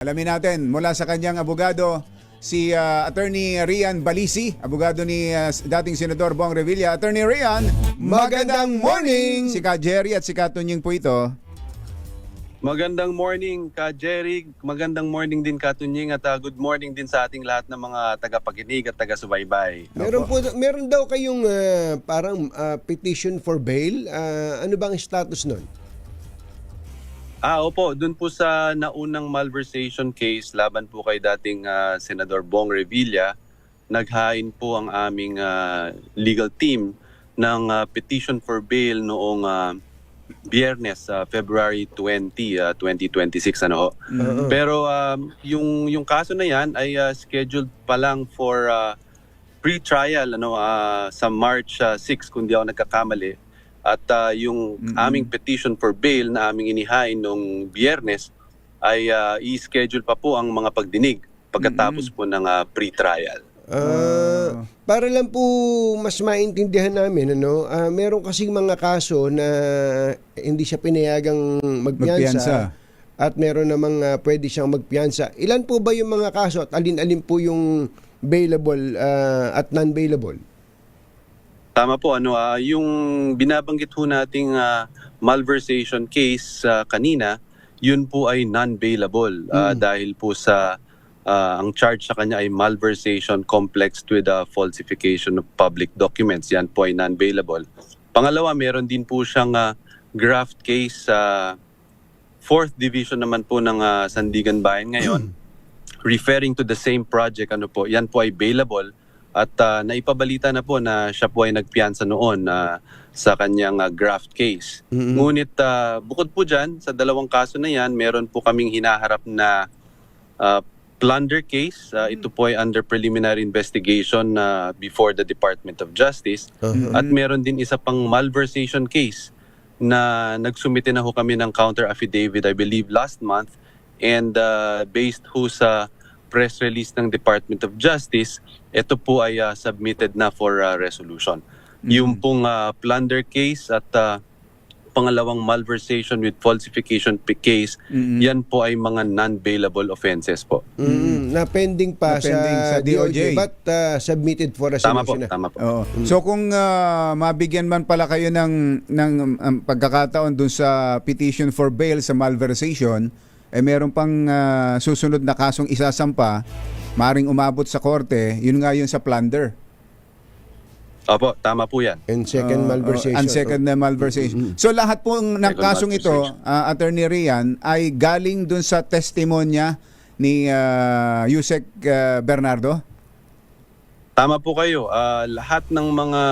Alamin natin mula sa kanyang abogado, si Attorney Rian Balisi, abogado ni dating Senador Bong Revilla. Attorney Rian, magandang morning! Si Ka Jerry at si Ka Tunying po ito. Magandang morning, Ka Jerry. Magandang morning din, Ka Tunying. At good morning din sa ating lahat ng mga tagapakinig at taga-subaybay. Meron daw kayong parang petition for bail. Ano bang status nun? Opo. Doon po sa naunang malversation case laban po kay dating Senador Bong Revilla, naghain po ang aming legal team ng petition for bail noong Biyernes, February 20, 2026. Pero yung kaso na yan ay scheduled pa lang for pre-trial sa March 6 kung di ako nagkakamali. At yung aming petition for bail na aming inihain noong Biyernes ay i-schedule pa po ang mga pagdinig pagkatapos po ng pre-trial. Para lang po mas maintindihan namin, meron kasing mga kaso na hindi siya pinayagang magpiyansa at meron namang pwede siyang magpiyansa. Ilan po ba yung mga kaso at alin-alin po yung bailable at non-bailable? Tama po, yung binabanggit ho nating malversation case kanina, yun po ay non-bailable dahil po sa ang charge sa kanya ay malversation complexed with falsification of public documents. Yan po ay non-bailable. Pangalawa, meron din po siyang graft case sa 4th Division naman po ng Sandigan Bayan ngayon. Referring to the same project, yan po ay bailable. At naipabalita na po na siya po ay nagpiyansa noon sa kanyang graft case. Ngunit bukod po dyan, sa dalawang kaso na yan, meron po kaming hinaharap na plunder case. Ito po ay under preliminary investigation before the Department of Justice. At meron din isa pang malversation case na nagsumite na ho kami ng counter affidavit, I believe last month. And based ho sa press release ng Department of Justice, ito po ay submitted na for resolution. Yung pong plunder case at pangalawang malversation with falsification case, yan po ay mga non-bailable offenses po. Na pending pa sa DOJ but submitted for resolution. Tama po. So kung mabigyan man pala kayo ng pagkakataon dun sa petition for bail sa malversation, meron pang susunod na kasong isasampa, maring umabot sa korte, yun nga yun sa plunder. Opo, tama po yan. And second malversation. And second na malversation. So lahat po ng kasong ito, Attorney Rian, ay galing dun sa testimonya ni Yusek Bernardo? Tama po kayo. Lahat ng mga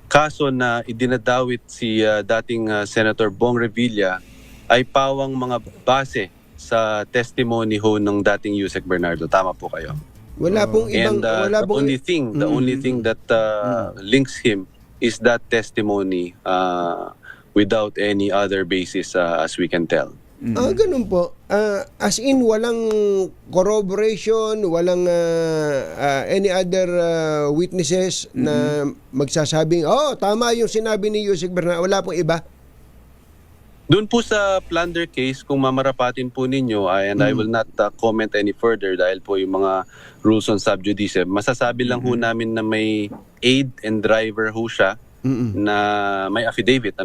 kaso na idinadawit si dating Senator Bong Revilla ay pawang mga base sa testimony ho ng dating Yusek Bernardo. Tama po kayo. Wala pong ibang... And the only thing that links him is that testimony without any other basis as we can tell. Ganun po. As in, walang corroboration, walang any other witnesses na magsasabing, tama yung sinabi ni Yusek Bernardo. Wala pong iba. Doon po sa plunder case, kung mamarapatin po ninyo, and I will not comment any further dahil po yung mga rules on sub judice, masasabi lang ho namin na may aid and driver ho siya na may affidavit.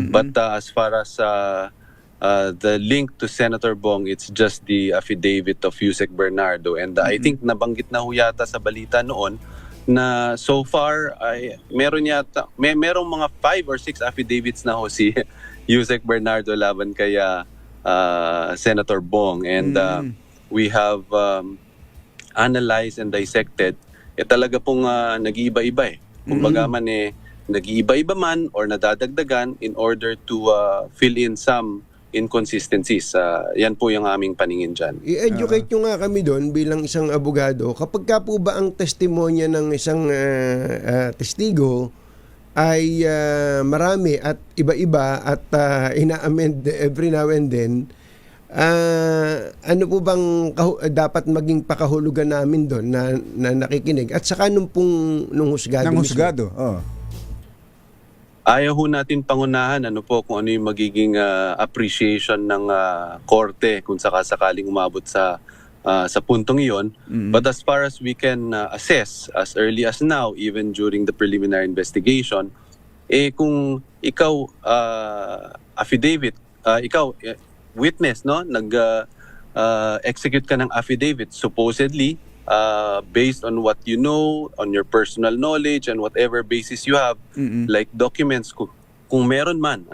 But as far as the link to Senator Bong, it's just the affidavit of Yusek Bernardo. And I think nabanggit na ho yata sa balita noon na so far ay merong mga 5 or 6 affidavits na ho si Yusek Bernardo laban kay Senator Bong, and we have analyzed and dissected. Talaga pong nag-iiba-iba kumbaga man nag-iiba-iba man or nadadagdagan in order to fill in some inconsistencies. Yan po yung aming paningin dyan. I-educate nyo nga kami doon bilang isang abogado. Kapag ka po ba ang testimonya ng isang testigo ay marami at iba-iba at ina-amend every now and then, ano po bang dapat maging pakahulugan namin doon na nakikinig? At saka nung husgado Ng mismo? husgado, ayaw ho natin pangunahan kung ano yung magiging appreciation ng korte kung sakasakaling umabot sa puntong iyon. But as far as we can assess as early as now, even during the preliminary investigation, kung ikaw affidavit, ikaw witness, no, execute ka ng affidavit supposedly based on what you know, on your personal knowledge and whatever basis you have, like documents, kung meron man,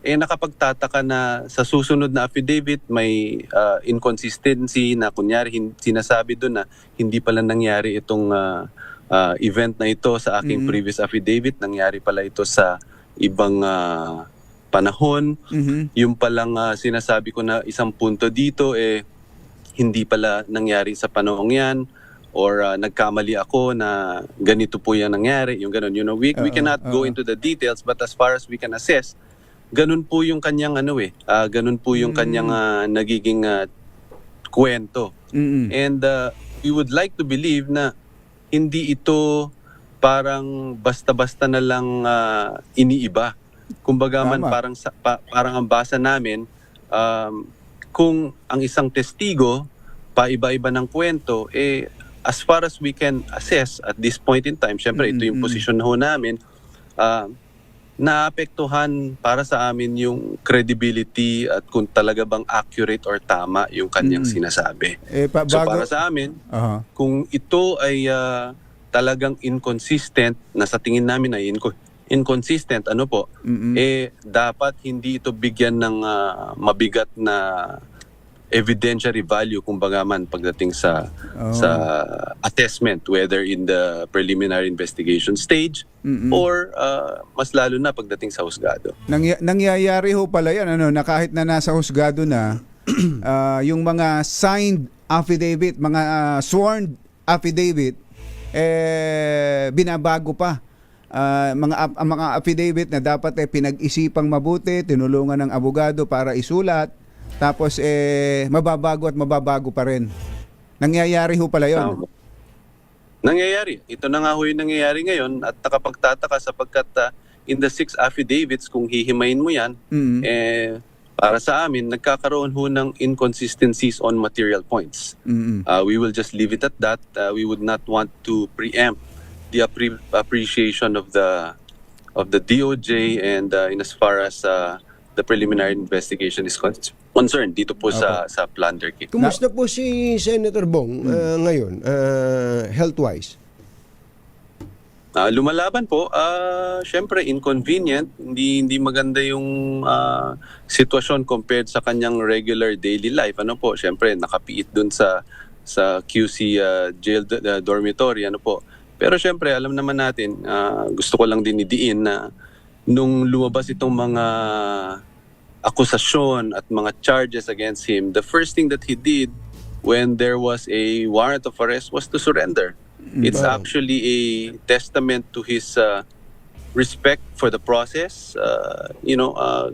nakapagtataka na sa susunod na affidavit may inconsistency na kunyari sinasabi doon na hindi pala nangyari itong event na ito sa aking previous affidavit, nangyari pala ito sa ibang panahon. Yung palang sinasabi ko na isang punto dito hindi pala nangyari sa panahong yan, or nagkamali ako na ganito po yan nangyari, yung ganun. We cannot go into the details, but as far as we can assess, ganun po yung kanyang ganun po yung kanyang nagiging kwento. And we would like to believe na hindi ito parang basta-basta na lang iniiba. Kumbaga man parang ang basa namin, kung ang isang testigo paiba-iba ng kwento, as far as we can assess at this point in time, syempre ito yung posisyon ho namin, naapektuhan para sa amin yung credibility at kung talaga bang accurate or tama yung kanyang sinasabi. So para sa amin, kung ito ay talagang inconsistent, na sa tingin namin ay inconsistent, dapat hindi ito bigyan ng mabigat na evidentiary value, kumbaga man, pagdating sa assessment, whether in the preliminary investigation stage or mas lalo na pagdating sa husgado. Nangyayari ho pala yan, na kahit na nasa husgado na, yung mga signed affidavit, mga sworn affidavit, binabago pa. Mga affidavit na dapat pinag-isipang mabuti, tinulungan ng abogado para isulat, tapos mababago at mababago pa rin. Nangyayari ho pala yun. Nangyayari. Ito na nga ho yung nangyayari ngayon, at nakapagtataka sapagkat in the 6 affidavits, kung hihimayin mo yan, para sa amin, nagkakaroon ho ng inconsistencies on material points. We will just leave it at that. We would not want to preempt the appreciation of the DOJ and in as far as the preliminary investigation is concerned dito po sa plunder case. Kumusta po si Senator Bong ngayon, health-wise? Lumalaban po. Syempre, inconvenient. Hindi maganda yung sitwasyon compared sa kanyang regular daily life. Syempre, nakapiit dun sa QC jail dormitory. Pero syempre, alam naman natin, gusto ko lang din idiin na nung lumabas itong mga akusasyon at mga charges against him, the first thing that he did when there was a warrant of arrest was to surrender. It's actually a testament to his respect for the process.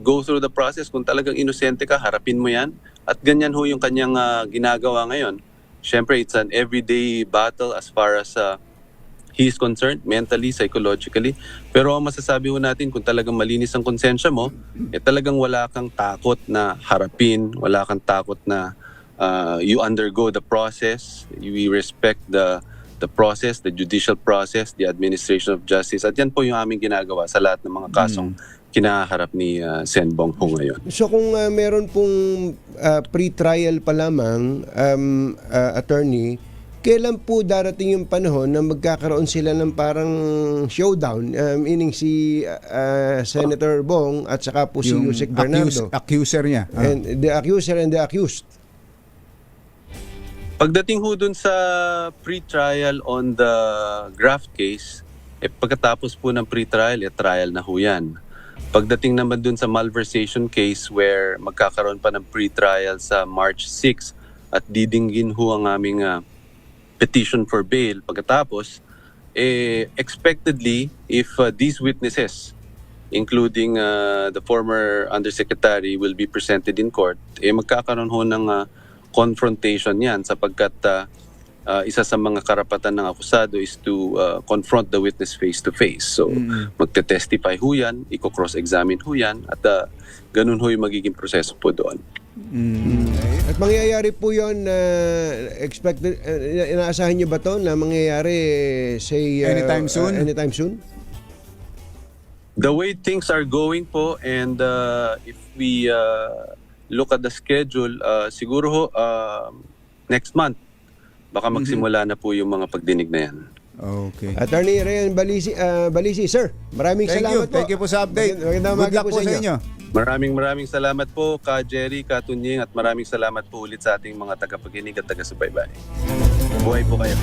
Go through the process. Kung talagang inosente ka, harapin mo yan. At ganyan ho yung kanyang ginagawa ngayon. Syempre, it's an everyday battle as far as he is concerned, mentally, psychologically. Pero ang masasabi ho natin, kung talagang malinis ang konsensya mo, talagang wala kang takot na harapin, wala kang takot na you undergo the process. We respect the process, the judicial process, the administration of justice. At yan po yung aming ginagawa sa lahat ng mga kasong kinaharap ni Sen Bong ho ngayon. So kung meron pong pre-trial pa lamang, attorney, kailan po darating yung panahon na magkakaroon sila ng parang showdown, meaning si Senator Bong at saka po si Yusek Bernardo? Accuser niya. And the accuser and the accused. Pagdating ho dun sa pre-trial on the graft case, pagkatapos po ng pre-trial, trial na ho yan. Pagdating naman dun sa malversation case where magkakaroon pa ng pre-trial sa March 6 at didinggin ho ang aming petition for bail pagkatapos, expectedly, if these witnesses, including the former undersecretary, will be presented in court, magkakaroon ho ng confrontation yan sapagkat isa sa mga karapatan ng akusado is to confront the witness face to face. So magte-testify ho yan, i-cross-examine ho yan, at ganun ho yung magiging proseso po doon. At mangyayari po yun, expected, inaasahan niyo ba to na mangyayari, say, Anytime soon? Anytime soon? The way things are going po, and if we look at the schedule, siguro ho, next month, baka magsimula na po yung mga pagdinig na yan. Okay. Attorney Ryan Balisi, sir, maraming salamat po. Thank you po sa update. Magandang Good umaga luck po sa inyo. Maraming salamat po, Ka Jerry, Ka Tunying, at maraming salamat po ulit sa ating mga tagapakinig at taga-subaybay. Buhay po kayo.